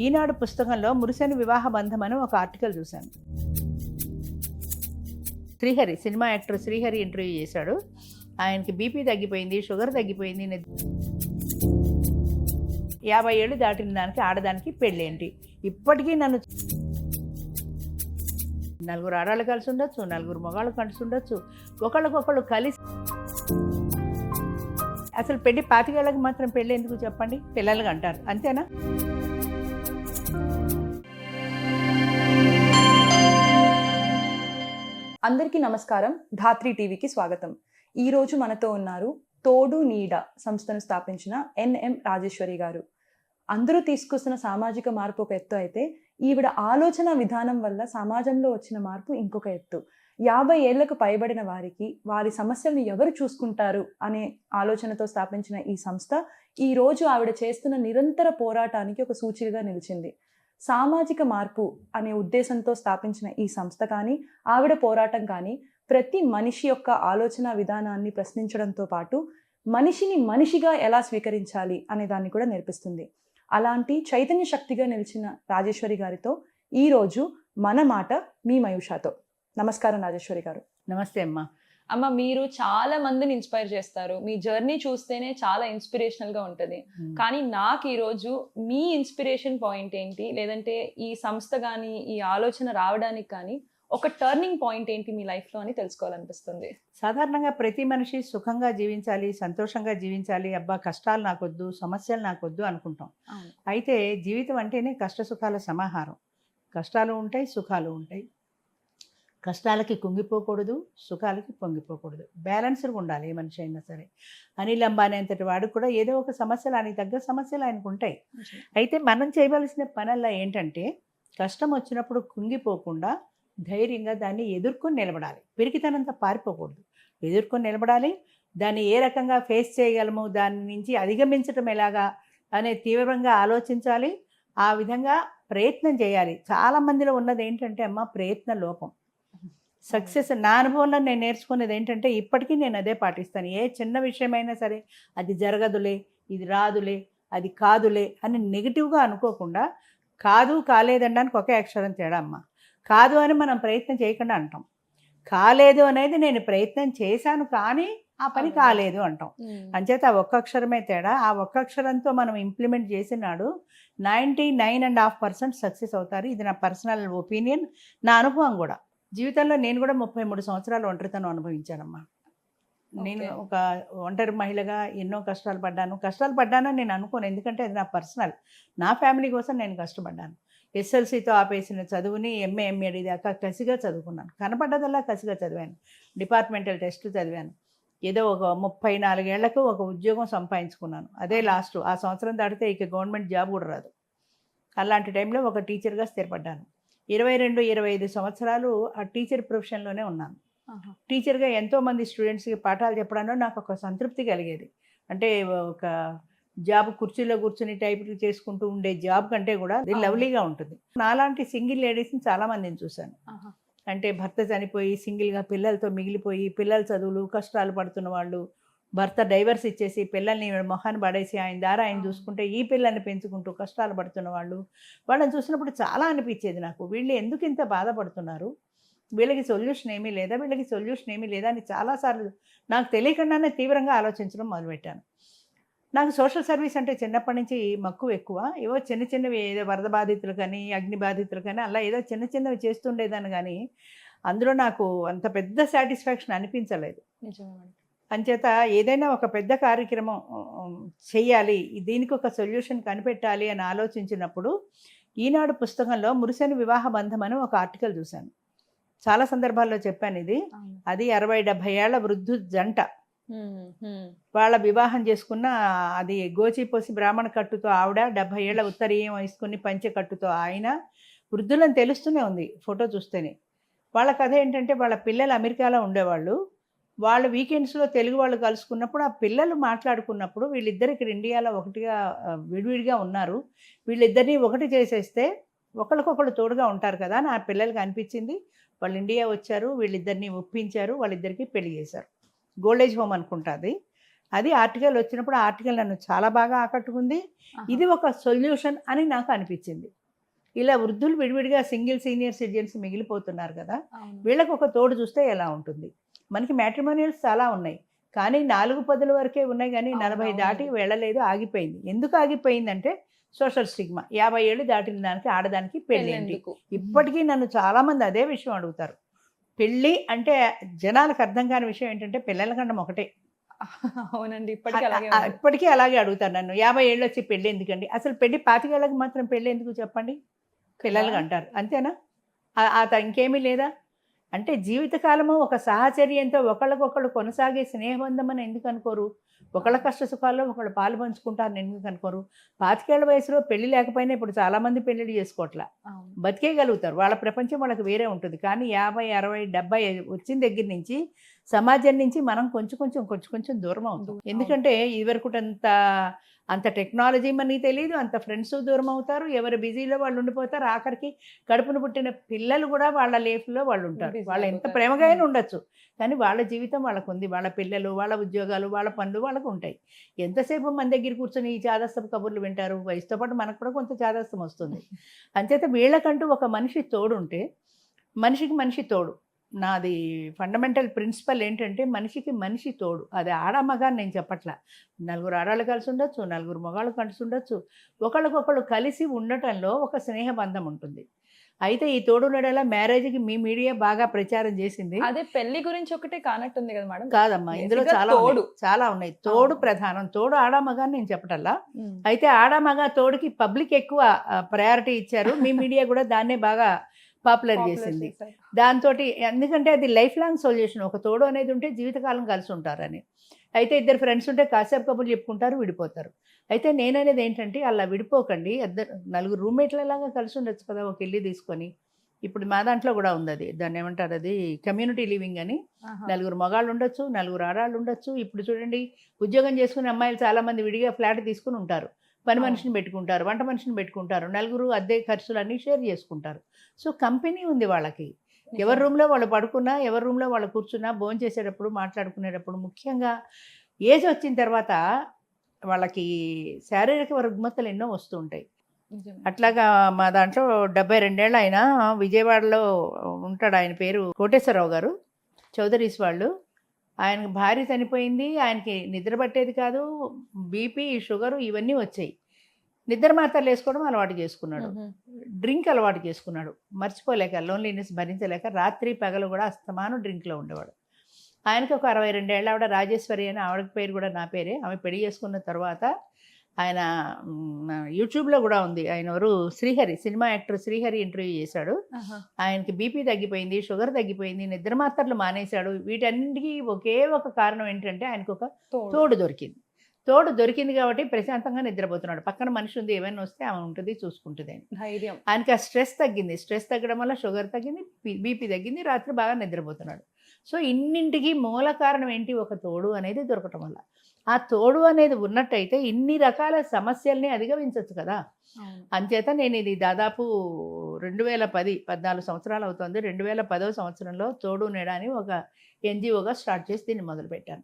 ఈనాడు పుస్తకంలో మురిసెని వివాహ బంధం అని ఒక ఆర్టికల్ చూశాను. Srihari cinema actor Srihari interview చేశాడు. ఆయనకి బీపీ తగ్గిపోయింది, షుగర్ తగ్గిపోయింది, 50 ఏళ్ళు దాటిన దానికి ఆడదానికి పెళ్ళేంటి? ఇప్పటికీ నన్ను నలుగురు ఆడవాళ్ళు కలిసి ఉండొచ్చు, నలుగురు మగాళ్ళు కలిసి ఉండొచ్చు, ఒకళ్ళకొకళ్ళు కలిసి అసలు పెళ్ళి 25 ఏళ్ళకి మాత్రం పెళ్ళి ఎందుకు చెప్పండి? పిల్లలుగా అంటారు, అంతేనా? అందరికీ నమస్కారం. ధాత్రి టీవీకి స్వాగతం. ఈరోజు మనతో ఉన్నారు తోడు నీడ సంస్థను స్థాపించిన ఎన్ఎం రాజేశ్వరి గారు. అందరూ తీసుకొస్తున్న సామాజిక మార్పు ఒక ఎత్తు అయితే, ఈవిడ ఆలోచన విధానం వల్ల సమాజంలో వచ్చిన మార్పు ఇంకొక ఎత్తు. 50 ఏళ్లకు పైబడిన వారికి వారి సమస్యలను ఎవరు చూసుకుంటారు అనే ఆలోచనతో స్థాపించిన ఈ సంస్థ ఈ రోజు ఆవిడ చేస్తున్న నిరంతర పోరాటానికి ఒక సూచికగా నిలిచింది. సామాజిక మార్పు అనే ఉద్దేశంతో స్థాపించిన ఈ సంస్థ కానీ, ఆవిడ పోరాటం కానీ ప్రతి మనిషి యొక్క ఆలోచన విధానాన్ని ప్రశ్నించడంతో పాటు మనిషిని మనిషిగా ఎలా స్వీకరించాలి అనే దాన్ని కూడా నేర్పిస్తుంది. అలాంటి చైతన్య శక్తిగా నిలిచిన రాజేశ్వరి గారితో ఈరోజు మన మాట మీ మయూషాతో. నమస్కారం రాజేశ్వరి గారు. నమస్తే అమ్మా. అమ్మ, మీరు చాలా మందిని ఇన్స్పైర్ చేస్తారు. మీ జర్నీ చూస్తేనే చాలా ఇన్స్పిరేషనల్ గా ఉంటది. కానీ నాకు ఈరోజు మీ ఇన్స్పిరేషన్ పాయింట్ ఏంటి, లేదంటే ఈ సంస్థ కానీ ఈ ఆలోచన రావడానికి కానీ ఒక టర్నింగ్ పాయింట్ ఏంటి మీ లైఫ్ లో అని తెలుసుకోవాలనిపిస్తుంది. సాధారణంగా ప్రతి మనిషి సుఖంగా జీవించాలి, సంతోషంగా జీవించాలి, అబ్బా కష్టాలు నాకొద్దు, సమస్యలు నాకొద్దు అనుకుంటాం. అయితే జీవితం అంటేనే కష్ట సుఖాల సమాహారం. కష్టాలు ఉంటాయి, సుఖాలు ఉంటాయి. కష్టాలకి కుంగిపోకూడదు, సుఖాలకి పొంగిపోకూడదు. బ్యాలెన్స్డ్గా ఉండాలి ఏ మనిషి అయినా సరే. అనిల్ అంబానీ అంతటి వాడు కూడా ఏదో ఒక సమస్యలు, ఆయనకు తగ్గ సమస్యలు ఆయనకు ఉంటాయి. అయితే మనం చేయవలసిన పనల్లా ఏంటంటే, కష్టం వచ్చినప్పుడు కుంగిపోకుండా ధైర్యంగా దాన్ని ఎదుర్కొని నిలబడాలి. పిరికితనంతో పారిపోకూడదు, ఎదుర్కొని నిలబడాలి. దాన్ని ఏ రకంగా ఫేస్ చేయగలము, దాని నుంచి అధిగమించడం ఎలాగా అనే తీవ్రంగా ఆలోచించాలి. ఆ విధంగా ప్రయత్నం చేయాలి. చాలామందిలో ఉన్నది ఏంటంటే అమ్మ, ప్రయత్న లోపం. సక్సెస్ నా అనుభవంలో నేను నేర్చుకునేది ఏంటంటే, ఇప్పటికీ నేను అదే పాటిస్తాను. ఏ చిన్న విషయమైనా సరే, అది జరగదులే, ఇది రాదులే, అది కాదులే అని నెగిటివ్గా అనుకోకుండా, కాదు కాలేదనడానికి ఒకే అక్షరం తేడా అమ్మ. కాదు అని మనం ప్రయత్నం చేయకుండా అంటాం, కాలేదు అనేది నేను ప్రయత్నం చేశాను కానీ ఆ పని కాలేదు అంటాం. అంచేత ఆ ఒక్క అక్షరమే తేడా. ఆ ఒక్క అక్షరంతో మనం ఇంప్లిమెంట్ చేసినాడు 99.5% సక్సెస్ అవుతారు. ఇది నా పర్సనల్ ఒపీనియన్, నా అనుభవం కూడా. జీవితంలో నేను కూడా 33 సంవత్సరాలు ఒంటరితనం అనుభవించానమ్మా. నేను ఒక ఒంటరి మహిళగా ఎన్నో కష్టాలు పడ్డానని నేను అనుకోను. ఎందుకంటే అది నా పర్సనల్, నా ఫ్యామిలీ కోసం నేను కష్టపడ్డాను. ఎస్ఎల్సీతో ఆపేసిన చదువుని ఎంఏ ఎంఏడి దాకా కసిగా చదువుకున్నాను. కనపడ్డదల్లా కసిగా చదివాను. డిపార్ట్మెంటల్ టెస్ట్ చదివాను. ఏదో ఒక 34 ఏళ్లకు ఒక ఉద్యోగం సంపాదించుకున్నాను. అదే లాస్ట్. ఆ సంవత్సరం దాటితే ఇక గవర్నమెంట్ జాబ్ కూడా రాదు. అలాంటి టైంలో ఒక టీచర్గా స్థిరపడ్డాను. 22-25 సంవత్సరాలు ఆ టీచర్ ప్రొఫెషన్లోనే ఉన్నాను. టీచర్గా ఎంతోమంది స్టూడెంట్స్కి పాఠాలు చెప్పడంలో నాకు ఒక సంతృప్తి కలిగేది. అంటే ఒక జాబ్ కుర్చీలో కూర్చుని టైప్ చేసుకుంటూ ఉండే జాబ్ కంటే కూడా అది లవ్లీగా ఉంటుంది. నాలాంటి సింగిల్ లేడీస్ని చాలామందిని చూశాను. అంటే భర్త చనిపోయి సింగిల్గా పిల్లలతో మిగిలిపోయి, పిల్లల చదువులు కష్టాలు పడుతున్న వాళ్ళు, భర్త డైవర్స్ ఇచ్చేసి పిల్లల్ని మొహాన్ని పడేసి ఆయన ద్వారా ఆయన చూసుకుంటే ఈ పిల్లల్ని పెంచుకుంటూ కష్టాలు పడుతున్న వాళ్ళని చూసినప్పుడు చాలా అనిపించేది నాకు, వీళ్ళు ఎందుకు ఇంత బాధపడుతున్నారు, వీళ్ళకి సొల్యూషన్ ఏమీ లేదా అని చాలాసార్లు నాకు తెలియకుండానే తీవ్రంగా ఆలోచించడం మొదలుపెట్టాను. నాకు సోషల్ సర్వీస్ అంటే చిన్నప్పటి నుంచి మక్కువ ఎక్కువ. ఏవో చిన్నవి, ఏదో వరద బాధితులు కానీ, అగ్ని బాధితులు కానీ, అలా ఏదో చిన్నవి చేస్తుండేదాన్ని. కానీ అందులో నాకు అంత పెద్ద సాటిస్ఫాక్షన్ అనిపించలేదు. అంచేత ఏదైనా ఒక పెద్ద కార్యక్రమం చెయ్యాలి, దీనికి ఒక సొల్యూషన్ కనిపెట్టాలి అని ఆలోచించినప్పుడు ఈనాడు పుస్తకంలో మురిసెని వివాహ బంధం అని ఒక ఆర్టికల్ చూశాను. చాలా సందర్భాల్లో చెప్పాను ఇది. అది 60-70 ఏళ్ల వృద్ధు జంట. వాళ్ళ వివాహం చేసుకున్న, అది గోచిపోసి బ్రాహ్మణ కట్టుతో ఆవిడ, 70 ఏళ్ల ఉత్తరీయం వేసుకుని పంచె కట్టుతో ఆయన. వృద్ధులని తెలుస్తూనే ఉంది ఫోటో చూస్తేనే. వాళ్ళ కథ ఏంటంటే, వాళ్ళ పిల్లలు అమెరికాలో ఉండేవాళ్ళు. వాళ్ళు వీకెండ్స్లో తెలుగు వాళ్ళు కలుసుకున్నప్పుడు, ఆ పిల్లలు మాట్లాడుకున్నప్పుడు వీళ్ళిద్దరు ఇక్కడ ఇండియాలో ఒకటిగా విడివిడిగా ఉన్నారు, వీళ్ళిద్దరినీ ఒకటి చేసేస్తే ఒకరికొకరు తోడుగా ఉంటారు కదా అని ఆ పిల్లలకి అనిపించింది. వాళ్ళు ఇండియా వచ్చారు, వీళ్ళిద్దరిని ఒప్పించారు, వాళ్ళిద్దరికీ పెళ్లి చేశారు. గోల్డేజ్ హోమ్ అనుకుంటుంది. అది ఆర్టికల్ వచ్చినప్పుడు ఆ ఆర్టికల్ నన్ను చాలా బాగా ఆకట్టుకుంది. ఇది ఒక సొల్యూషన్ అని నాకు అనిపించింది. ఇలా వృద్ధులు విడివిడిగా సింగిల్ సీనియర్ సిటిజన్స్ మిగిలిపోతున్నారు కదా, వీళ్ళకి ఒక తోడు చూస్తే ఎలా ఉంటుంది. మనకి మ్యాట్రిమోనియల్స్ చాలా ఉన్నాయి, కానీ 4 పదుల వరకే ఉన్నాయి, కానీ 40 దాటి వెళ్ళలేదు, ఆగిపోయింది. ఎందుకు ఆగిపోయిందంటే సోషల్ స్టిగ్మా. 50 ఏళ్ళు దాటిన దానికి ఆడదానికి పెళ్ళేంటి. ఇప్పటికీ నన్ను చాలామంది అదే విషయం అడుగుతారు. పెళ్ళి అంటే జనాలకు అర్థం కాని విషయం ఏంటంటే పిల్లల కండం ఒకటే. అవునండి, ఇప్పటికీ అలాగే అడుగుతారు నన్ను. 50 ఏళ్ళు వచ్చి పెళ్ళి ఎందుకండి, అసలు పెళ్ళి 25 ఏళ్ళకి మాత్రం పెళ్ళి ఎందుకు చెప్పండి, పిల్లలుగా అంటారు, అంతేనా? ఇంకేమీ లేదా అంటే జీవితకాలము ఒక సాహచర్యంతో ఒకళ్ళకొకళ్ళు కొనసాగే స్నేహబంధం అని ఎందుకు అనుకోరు? ఒకళ్ళ కష్ట సుఖాల్లో ఒకళ్ళు పాలు పంచుకుంటారని ఎందుకు అనుకోరు? 25 ఏళ్ల వయసులో పెళ్లి లేకపోయినా ఇప్పుడు చాలామంది పెళ్ళిళ్ళు చేసుకోవట్లా, బతికేయగలుగుతారు, వాళ్ళ ప్రపంచం వాళ్ళకి వేరే ఉంటుంది. కానీ 50, 60, 70 వచ్చిన దగ్గర నుంచి సమాజం నుంచి మనం కొంచెం దూరం అవుతాం. ఎందుకంటే ఇదివరకు అంత టెక్నాలజీ మనకి తెలియదు, అంత ఫ్రెండ్స్ దూరం అవుతారు, ఎవరు బిజీలో వాళ్ళు ఉండిపోతారు. ఆఖరికి కడుపును పుట్టిన పిల్లలు కూడా వాళ్ళ లైఫ్లో వాళ్ళు ఉంటారు. వాళ్ళు ఎంత ప్రేమగా అయినా ఉండొచ్చు, కానీ వాళ్ళ జీవితం వాళ్ళకు ఉంది, వాళ్ళ పిల్లలు, వాళ్ళ ఉద్యోగాలు, వాళ్ళ పనులు వాళ్ళకు ఉంటాయి. ఎంతసేపు మన దగ్గర కూర్చొని ఈ చాదస్తపు కబుర్లు వింటారు? వయసుతో పాటు మనకు కూడా కొంత చాదస్తం వస్తుంది. అంచేత వీళ్ళకంటూ ఒక మనిషి తోడుంటే, మనిషికి మనిషి తోడు. నాది ఫండమెంటల్ ప్రిన్సిపల్ ఏంటంటే మనిషికి మనిషి తోడు. అది ఆడ మగ అని నేను చెప్పట్లా. 4 ఆడవాళ్ళు కలిసి ఉండొచ్చు, 4 మగవాళ్ళు కలిసి ఉండొచ్చు. ఒకళ్ళకొకళ్ళు కలిసి ఉండటంలో ఒక స్నేహబంధం ఉంటుంది. అయితే ఈ తోడు నెడల మ్యారేజ్కి మీ మీడియా బాగా ప్రచారం చేసింది. అదే పెళ్లి గురించి ఒకటే కానట్టుంది కదా మేడం? కాదమ్మా, ఇందులో చాలా ఉన్నాయి. తోడు ప్రధానం. తోడు ఆడ మగ అని నేను చెప్పటల్లా. అయితే ఆడ మగ తోడుకి పబ్లిక్ ఎక్కువ ప్రయారిటీ ఇచ్చారు. మీ మీడియా కూడా దాన్నే బాగా పాపులర్ చేసింది. దాంతో ఎందుకంటే అది లైఫ్ లాంగ్ సొల్యూషన్. ఒక తోడు అనేది ఉంటే జీవితకాలం కలిసి ఉంటారని. అయితే 2 ఫ్రెండ్స్ ఉంటే కాసేపు కబుర్లు చెప్పుకుంటారు, విడిపోతారు. అయితే నేననేది ఏంటంటే అలా విడిపోకండి, 4 రూమ్మేట్లలాగా కలిసి ఉండొచ్చు కదా, ఒక ఇల్లు తీసుకొని. ఇప్పుడు మా దాంట్లో కూడా ఉంది అది, దాన్ని ఏమంటారు, అది కమ్యూనిటీ లివింగ్ అని. 4 మగాళ్ళు ఉండొచ్చు, 4 ఆడవాళ్ళు ఉండొచ్చు. ఇప్పుడు చూడండి, ఉద్యోగం చేసుకునే అమ్మాయిలు చాలామంది విడిగా ఫ్లాట్ తీసుకుని ఉంటారు, పని మనిషిని పెట్టుకుంటారు, వంట మనిషిని పెట్టుకుంటారు, 4 అద్దె ఖర్చులు అన్నీ షేర్ చేసుకుంటారు. సో కంపెనీ ఉంది వాళ్ళకి. ఎవరి రూమ్లో వాళ్ళు పడుకున్నా, ఎవరి రూమ్లో వాళ్ళు కూర్చున్నా, భోంచేసేటప్పుడు, మాట్లాడుకునేటప్పుడు, ముఖ్యంగా ఏజ్ వచ్చిన తర్వాత వాళ్ళకి శారీరక రుగ్మతలు ఎన్నో వస్తూ ఉంటాయి. అట్లాగా మా దాంట్లో 72 ఏళ్ళు ఆయన విజయవాడలో ఉంటాడు. ఆయన పేరు కోటేశ్వరరావు గారు, చౌదరీస్ వాళ్ళు. ఆయనకు భార్య చనిపోయింది, ఆయనకి నిద్ర పట్టేది కాదు, బీపీ, షుగరు ఇవన్నీ వచ్చాయి. నిద్ర మాత్రలు వేసుకోవడం అలవాటు చేసుకున్నాడు, డ్రింక్ అలవాటు చేసుకున్నాడు. మర్చిపోలేక, లోన్లీనెస్ భరించలేక రాత్రి పగలు కూడా అస్తమానం డ్రింక్లో ఉండేవాడు. ఆయనకి ఒక 62 ఏళ్ళ ఆవిడ రాజేశ్వరి అని, ఆవిడ పేరు కూడా నా పేరే. ఆమె పెళ్లి చేసుకున్న తర్వాత ఆయన యూట్యూబ్లో కూడా ఉంది. ఆయన ఎవరు, Srihari, cinema actor Srihari interview చేశాడు. ఆయనకి బీపీ తగ్గిపోయింది, షుగర్ తగ్గిపోయింది, నిద్ర మాత్రలు మానేశాడు. వీటన్నిటికీ ఒకే ఒక కారణం ఏంటంటే ఆయనకు ఒక తోడు దొరికింది. తోడు దొరికింది కాబట్టి ప్రశాంతంగా నిద్రపోతున్నాడు. పక్కన మనిషి ఉంది, ఏమైనా వస్తే ఆమె ఉంటుంది, చూసుకుంటుంది అని ధైర్యం. ఆయనకి ఆ స్ట్రెస్ తగ్గింది. స్ట్రెస్ తగ్గడం వల్ల షుగర్ తగ్గింది, బీపీ తగ్గింది, రాత్రి బాగా నిద్రపోతున్నాడు. సో ఇన్నింటికి మూల కారణం ఏంటి? ఒక తోడు అనేది దొరకటం వల్ల. ఆ తోడు అనేది ఉన్నట్టయితే ఇన్ని రకాల సమస్యల్ని అధిగమించవచ్చు కదా. అంచేత నేను ఇది దాదాపు 14 సంవత్సరాలు అవుతుంది. 2010వ సంవత్సరంలో తోడు నీడ అని ఒక ఎన్జిఓగా స్టార్ట్ చేసి దీన్ని మొదలుపెట్టాను.